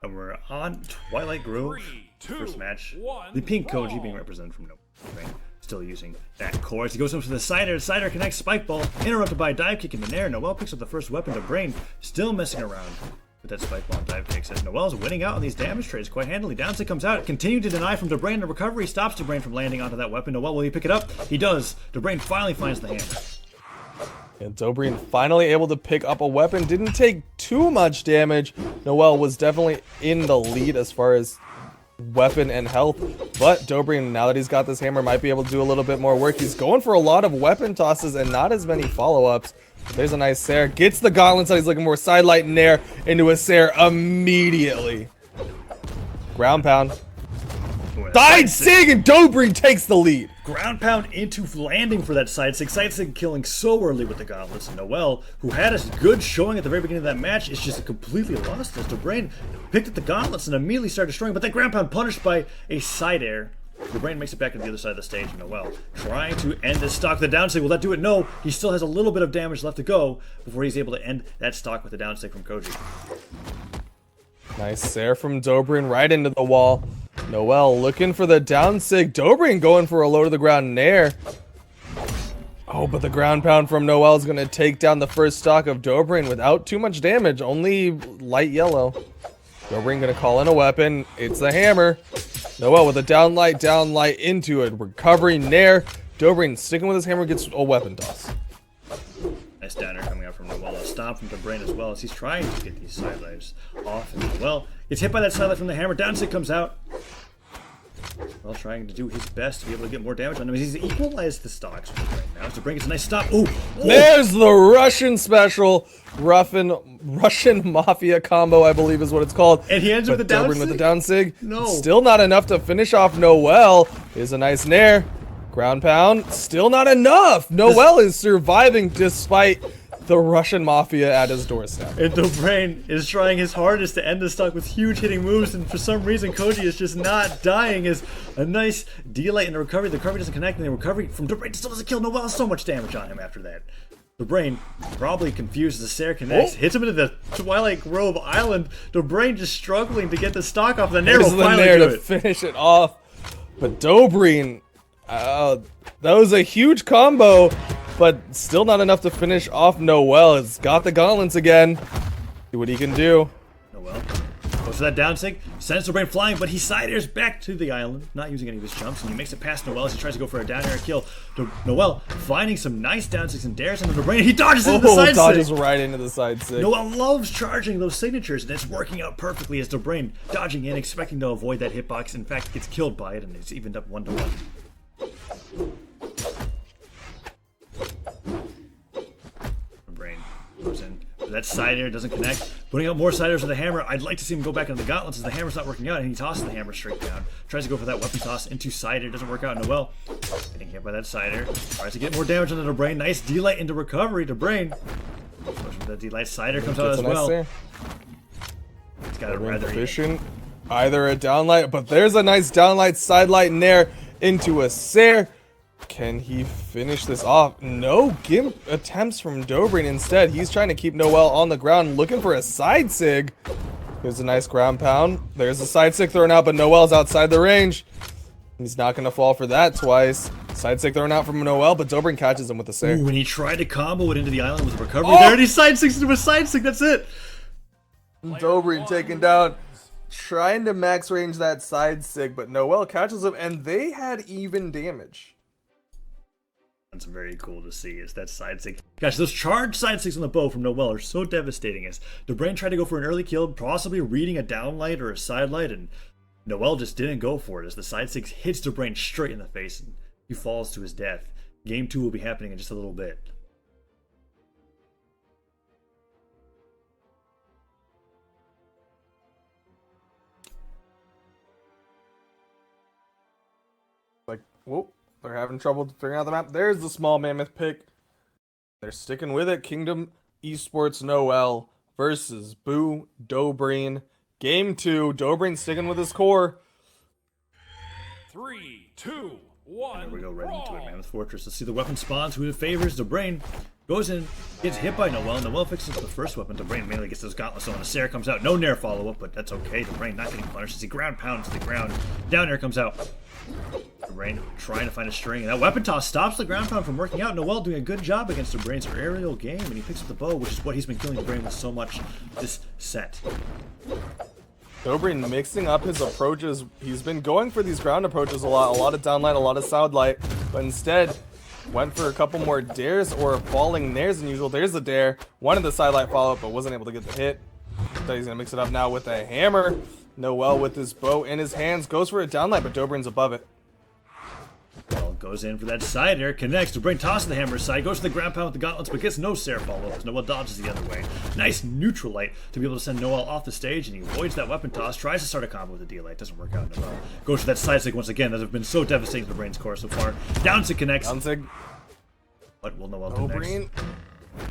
And we're on Twilight Grove. First match. The pink Koji being represented from Dobrein. Still using that core as he goes up to the Cider. Cider connects Spike Ball, interrupted by a dive kick in the air. noeL picks up the first weapon. Dobrein still messing around with that Spike Ball and dive kick. Says noeL's winning out on these damage trades quite handily. Downside comes out, continued to deny from Dobrein. The recovery stops Dobrein from landing onto that weapon. noeL, will he pick it up? He does. Dobrein finally finds the hammer. And Dobrein finally able to pick up a weapon. Didn't take too much damage. noeL was definitely in the lead as far as weapon and health. But Dobrein, now that he's got this hammer, might be able to do a little bit more work. He's going for a lot of weapon tosses and not as many follow-ups. There's a nice Sair. Gets the gauntlets that he's looking for. Sidelight and Nair into a Sair immediately. Ground pound. Side sig and Dobrein takes the lead. Ground pound into landing for that side sig. Side sig killing so early with the gauntlets. And noeL, who had a good showing at the very beginning of that match, is just completely lost as Dobrein picked up the gauntlets and immediately started destroying. But that ground pound punished by a side air. Dobrein makes it back to the other side of the stage. noeL trying to end this stock. The down sig, will that do it? No. He still has a little bit of damage left to go before he's able to end that stock with the down sig from Koji. Nice Sair from Dobrein right into the wall. noeL looking for the down sig. Dobrein going for a low to the ground Nair. Oh, but the ground pound from noeL is going to take down the first stock of Dobrein without too much damage. Only light yellow. Dobrein going to call in a weapon. It's the hammer. noeL with a downlight into it. Recovery Nair. Dobrein sticking with his hammer gets a weapon toss. Nice downer coming out from noeL. A stomp from Dobrein as well as he's trying to get these side lives off. And noeL gets hit by that side light from the hammer. Down sig comes out. noeL trying to do his best to be able to get more damage on him. He's equalized the stocks right now. Dobrein gets a nice stop. Ooh! There's the Russian special. Russian Mafia combo, I believe is what it's called. And he ends with the down sig? With the down sig. No. Still not enough to finish off noeL. Is a nice Nair. Ground pound. Still not enough. noeL is surviving despite the Russian Mafia at his doorstep. And Dobrein is trying his hardest to end the stock with huge hitting moves, and for some reason Koji is just not dying. As a nice delay in the recovery. The recovery doesn't connect, and the recovery from Dobrein still doesn't kill noeL. So much damage on him after that. Dobrein probably confused as the Sair connects, hits him into the Twilight Grove Island. Dobrein just struggling to get the stock off. The Nair will finally do it. Finish it off. But Dobrein, that was a huge combo, but still not enough to finish off noeL. It's got the gauntlets again. See what he can do. noeL goes for that down sig, sends Dobrein flying, but he side airs back to the island, not using any of his jumps, and he makes it past noeL as he tries to go for a down air kill. noeL finding some nice down sigs and dares into Dobrein. He dodges into the side sig. Dodges right into the side sig. noeL loves charging those signatures, and it's working out perfectly as Dobrein dodging in, expecting to avoid that hitbox. In fact, gets killed by it, and it's evened up 1-1. Dobrein goes in. That side air doesn't connect. Putting out more side airs with the hammer. I'd like to see him go back into the gauntlets as the hammer's not working out, and he tosses the hammer straight down. Tries to go for that weapon toss into side air. Doesn't work out. noeL getting hit by that side air. Tries to get more damage on the Dobrein. Nice delight into recovery. Dobrein. That delight side air comes out as well. It's got a rather efficient. Either a downlight, but there's a nice downlight, sidelight Nair into a Sair. Can he finish this off? No gimp attempts from Dobrein. Instead, he's trying to keep noeL on the ground, looking for a side sig. Here's a nice ground pound. There's a side sig thrown out, but noeL's outside the range. He's not going to fall for that twice. Side sig thrown out from noeL, but Dobrein catches him with a Sair. Ooh, when he tried to combo it into the island with a recovery, there he side sigs into a side sig. That's it. Dobrein taken down, trying to max range that side sig, but noeL catches him, and they had even damage. That's very cool to see, is that side sig. Gosh, those charged side sigs on the bow from noeL are so devastating. As Dobrein tried to go for an early kill, possibly reading a downlight or a side light, and noeL just didn't go for it as the side sig hits Dobrein straight in the face, and he falls to his death. Game 2 will be happening in just a little bit. Like, whoop. They're having trouble figuring out the map. There's the small mammoth pick. They're sticking with it. Kingdom Esports noeL versus Boo Dobrein. Game 2. Dobrein sticking with his core. 3, 2, 1. There we go, right into it, Mammoth Fortress. Let's see the weapon spawns. Who it favors? Dobrein Goes in, gets hit by noeL. noeL fixes the first weapon. Dobrein mainly gets those gauntlets on. The Sarah comes out. No nair follow-up, but that's okay. Dobrein not getting punished as he ground pounds to the ground. Down air comes out. Dobrein trying to find a string. And that weapon toss stops the ground pound from working out. noeL doing a good job against Dobrein's aerial game. And he picks up the bow, which is what he's been killing Dobrein with so much this set. Dobrein mixing up his approaches. He's been going for these ground approaches a lot of downlight, a lot of side light, but instead went for a couple more dares or falling nairs than usual. There's a dare, wanted the side light follow up, but wasn't able to get the hit. So he's gonna mix it up now with a hammer. noeL with his bow in his hands goes for a downlight, but Dobrein's above it. Well, goes in for that side air, connects. Dobrein tosses the hammer aside, goes to the ground pound with the gauntlets, but gets no Sarah follow-up as noeL dodges the other way. Nice neutral light to be able to send noeL off the stage, and he avoids that weapon toss, tries to start a combo with the D-light, doesn't work out noeL. Goes for that side stick once again, that have been so devastating to Dobrein's core so far. Down sig connects. Down sig. What will noeL do next? Dobrein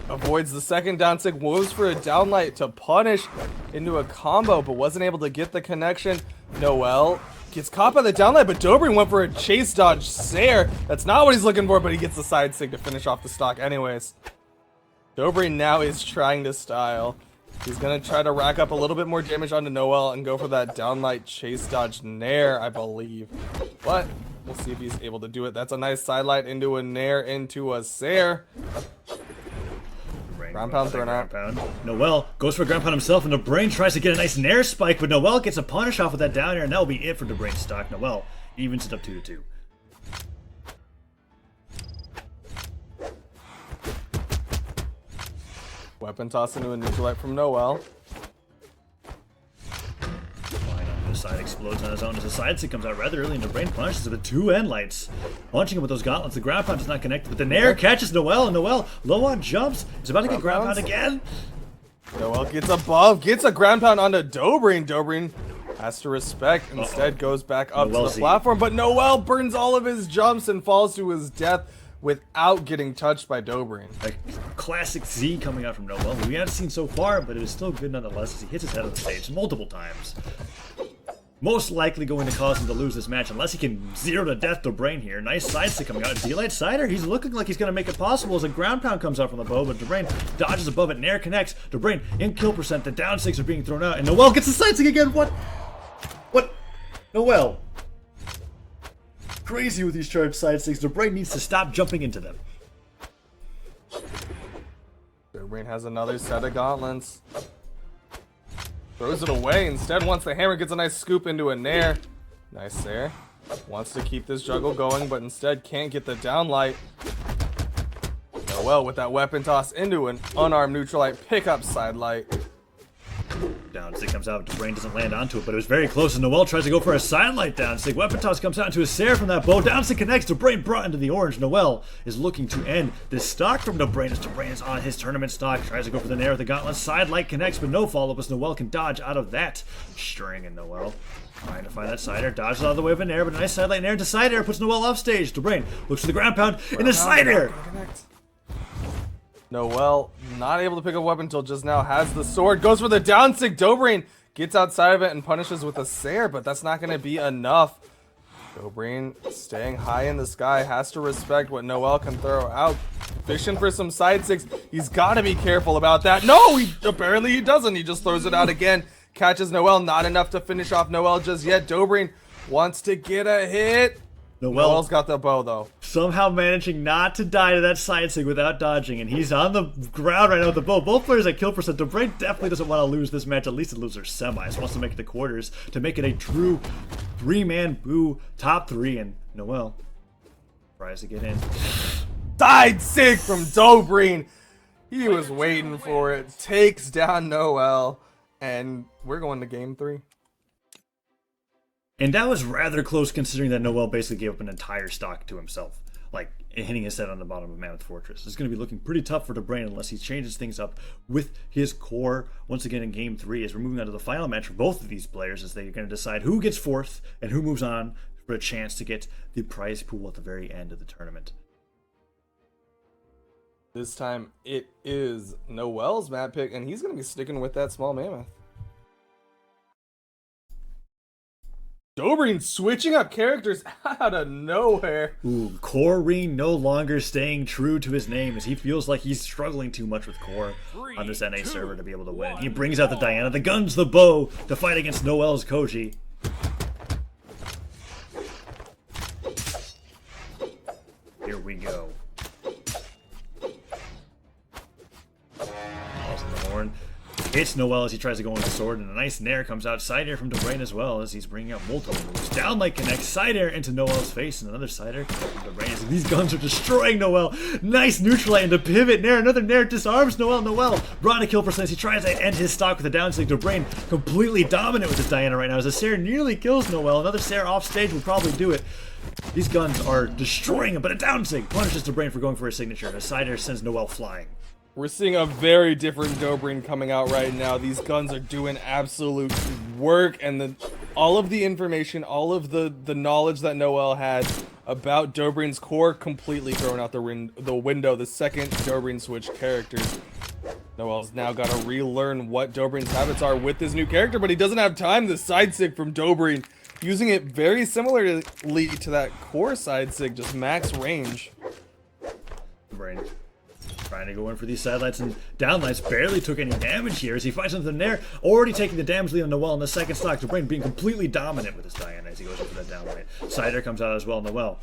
avoids the second down sig, moves for a downlight to punish into a combo, but wasn't able to get the connection. noeL gets caught by the downlight, but Dobrein went for a chase dodge Sair. That's not what he's looking for, but he gets the side sig to finish off the stock anyways. Dobrein now is trying to style. He's going to try to rack up a little bit more damage onto noeL and go for that downlight chase dodge nair, I believe. But we'll see if he's able to do it. That's a nice side light into a nair into a Sair. Ground pound thrown out. noeL goes for a ground pound himself, and Dobrein tries to get a nice nair spike, but noeL gets a punish off with that down air, and that will be it for Dobrein's stock. noeL evens it up 2-2. Weapon toss into a neutral light from noeL. The side explodes on his own as the side stick comes out rather early, and Dobrein punishes with the two end lights. Launching him with those gauntlets, the ground pound is not connected, but the nair catches noeL, and noeL low on jumps. He's about to get ground pound again. noeL gets above, gets a ground pound onto Dobrein. Dobrein has to respect, instead goes back up to the platform, but noeL burns all of his jumps and falls to his death without getting touched by Dobrein. A classic Z coming out from noeL, we haven't seen so far, but it is still good nonetheless as he hits his head on the stage multiple times. Most likely going to cause him to lose this match unless he can zero to death Dobrein here. Nice side stick coming out. D-light sider. He's looking like he's going to make it possible as a ground pound comes out from the bow, but Dobrein dodges above it. Nair connects. Dobrein in kill percent. The down sticks are being thrown out, and noeL gets the side stick again. What? noeL. Crazy with these charged side sticks. Dobrein needs to stop jumping into them. Dobrein has another set of gauntlets. Throws it away instead. Once the hammer gets a nice scoop into a nair. Nice there. Wants to keep this juggle going, but instead can't get the downlight. noeL with that weapon toss into an unarmed neutral light. Pick up side light. Down stick comes out. Dobrein doesn't land onto it, but it was very close. And noeL tries to go for a side light down stick. Weapon toss comes out into a Sair from that bow. Down stick connects. Dobrein brought into the orange. noeL is looking to end this stock from Dobrein as Dobrein is on his tournament stock. Tries to go for the nair with the gauntlet. Side light connects, but no follow up as noeL can dodge out of that string. And noeL trying to find that side air. Dodges out of the way of an air, but a nice side light nair into side air puts noeL off stage. Dobrein looks for the ground pound in the side air. noeL not able to pick up a weapon until just now. Has the sword, goes for the down stick. Dobrein gets outside of it and punishes with a Sair, but that's not going to be enough. Dobrein staying high in the sky, has to respect what noeL can throw out. Fishing for some side sticks. He's got to be careful about that. No, apparently he doesn't. He just throws it out again. Catches noeL, not enough to finish off noeL just yet. Dobrein wants to get a hit. noeL's got the bow though. Somehow managing not to die to that side stick without dodging, and he's on the ground right now with the bow. Both players at kill percent. Dobrein definitely doesn't want to lose this match, at least to lose their semis. Wants to make it to quarters to make it a true three-man boo top three, and noeL tries to get in. Side stick from Dobrein. He was waiting for it. Takes down noeL, and we're going to game 3. And that was rather close considering that noeL basically gave up an entire stock to himself. Like, hitting his head on the bottom of Mammoth Fortress. It's going to be looking pretty tough for Dobrein unless he changes things up with his core once again in Game 3 as we're moving on to the final match for both of these players as they're going to decide who gets fourth and who moves on for a chance to get the prize pool at the very end of the tournament. This time it is noeL's map pick, and he's going to be sticking with that small mammoth. Dobrein switching up characters out of nowhere. Ooh, Koji no longer staying true to his name as he feels like he's struggling too much with Core on this NA server to be able to win. He brings out the Diana, the guns, the bow to fight against noeL's Koji. Here we go. Calls in the horn. Hits noeL as he tries to go on the sword, and a nice nair comes out. Side air from Dobrein as well as he's bringing out multiple moves. Down like connects, side air into noeL's face, and another side air from Dobrein as these guns are destroying noeL. Nice neutral light into pivot nair, another nair disarms noeL. noeL brought a kill percentage. He tries to end his stock with a down stick. Dobrein completely dominant with his Diana right now as a Sair nearly kills noeL. Another Sair off stage will probably do it. These guns are destroying him, but a down stick punishes Dobrein for going for his signature, and a side air sends noeL flying. We're seeing a very different Dobrein coming out right now. These guns are doing absolute work, and all of the information, all of the knowledge that noeL had about Dobrein's core completely thrown out the window the second Dobrein switched characters. noeL's now got to relearn what Dobrein's habits are with this new character, but he doesn't have time. The side sig from Dobrein, using it very similarly to that core side sig, just max range. Dobrein trying to go in for these sidelights and downlights. Barely took any damage here as he finds something there. Already taking the damage lead on noeL in the second stock. Dobrein being completely dominant with his Diana as he goes in for that downlight. Sider comes out as well. noeL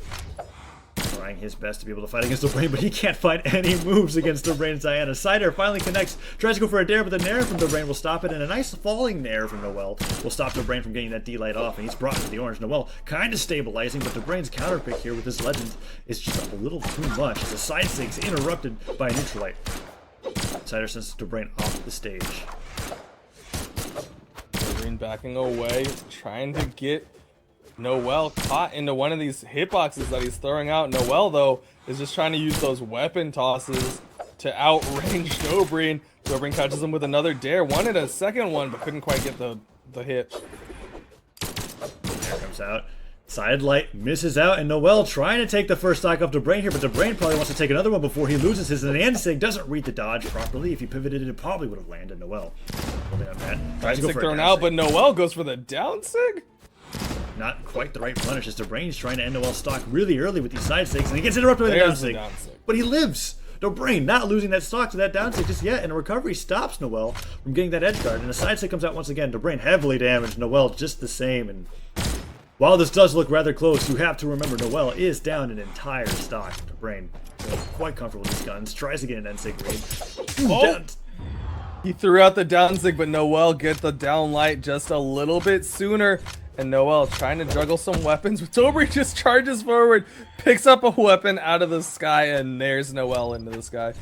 trying his best to be able to fight against Dobrein, but he can't find any moves against Dobrein's Diana. Sider finally connects, tries to go for a dare, but the nair from Dobrein will stop it, and a nice falling nair from noeL will stop Dobrein from getting that D-light off, and he's brought to the orange. noeL kind of stabilizing, but Dobrein's counter pick here with his legend is just a little too much. The side sig's interrupted by a neutral light. Sider sends Dobrein off the stage. Dobrein backing away, trying to get noeL caught into one of these hitboxes that he's throwing out. noeL, though, is just trying to use those weapon tosses to outrange Dobrein. Dobrein catches him with another dare. Wanted a second one, but couldn't quite get the hit. There comes out. Side light misses out, and noeL trying to take the first stock off Dobrein here, but Dobrein probably wants to take another one before he loses his Nansig. Doesn't read the dodge properly. If he pivoted it, probably would have landed noeL. Holding on that. Tries to go for thrown out, but noeL goes for the down sig. Not quite the right punish as Dobrein's trying to end noeL's stock really early with these side sigs, and he gets interrupted with a down sig. But he lives! Dobrein not losing that stock to that down sig just yet, and a recovery stops noeL from getting that edge guard, and a side sig comes out once again. Dobrein heavily damaged, noeL just the same, and while this does look rather close, you have to remember noeL is down an entire stock. Dobrein quite comfortable with these guns, tries to get an end sig read. He threw out the down sig, but noeL get the down light just a little bit sooner. And noeL trying to juggle some weapons, but Dobrein just charges forward, picks up a weapon out of the sky, and nairs noeL into the sky.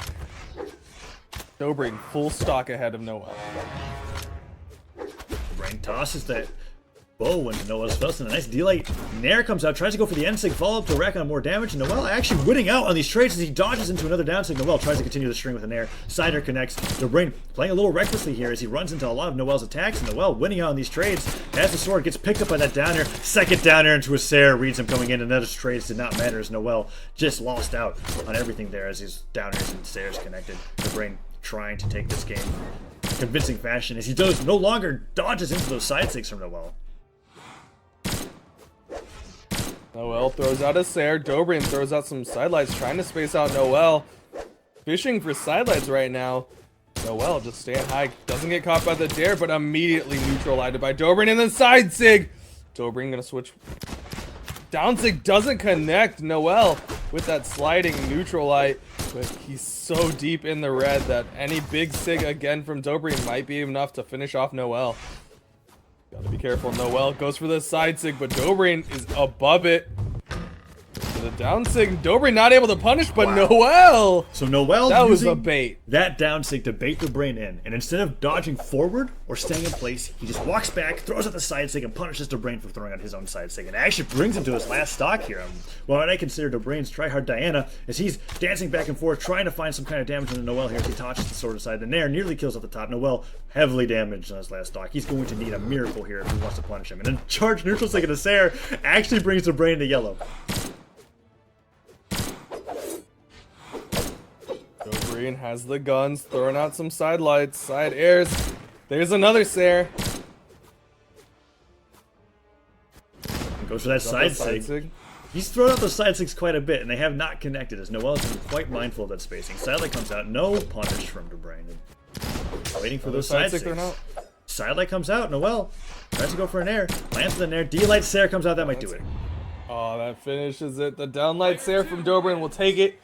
Dobrein full stock ahead of noeL. Dobrein tosses that bow into noeL's face, and a nice D-light nair comes out, tries to go for the end-sig follow-up to rack on more damage, and noeL actually winning out on these trades as he dodges into another down-sig. noeL tries to continue the string with a nair. Sider connects. Dobrein playing a little recklessly here as he runs into a lot of noeL's attacks, and noeL winning out on these trades. Has the sword, gets picked up by that down air. Second down air into a Sair, reads him coming in, and those trades did not matter as noeL just lost out on everything there as his down airs and Sairs connected. Dobrein trying to take this game in convincing fashion as he no longer dodges into those side sigs from noeL. noeL throws out a Sair. Dobrein throws out some sidelights, trying to space out noeL. Fishing for sidelights right now. noeL just staying high. Doesn't get caught by the dare, but immediately neutralized by Dobrein, and then side sig. Dobrein gonna switch. Down sig doesn't connect noeL with that sliding neutral light, but he's so deep in the red that any big sig again from Dobrein might be enough to finish off noeL. Gotta be careful. noeL goes for the side sig, but Dobrein is above it. To the down sig, Dobrein not able to punish, but noeL. So noeL that was a bait. That down sig to bait Dobrein in, and instead of dodging forward or staying in place, he just walks back, throws out the side sig, and punishes Dobrein for throwing out his own side sig, and actually brings him to his last stock here. What I consider Dobrein's tryhard Diana as he's dancing back and forth, trying to find some kind of damage on noeL here as he tosses the sword aside. The nair nearly kills off the top. noeL heavily damaged on his last stock. He's going to need a miracle here if he wants to punish him. And then charge neutral sig into Sair actually brings Dobrein to yellow. Dobrein has the guns, throwing out some side lights, side airs. There's another Sair. Goes for that side sig. He's thrown out those side sigs quite a bit, and they have not connected, as noeL has been quite mindful of that spacing. Sidelight comes out, no punish from Dobrein. Waiting for those side sigs. Sidelight comes out, noeL tries to go for an air, lands with an air, D-Light Sair comes out, that might do it. Oh, that finishes it. The downlight Sair from Dobrein will take it.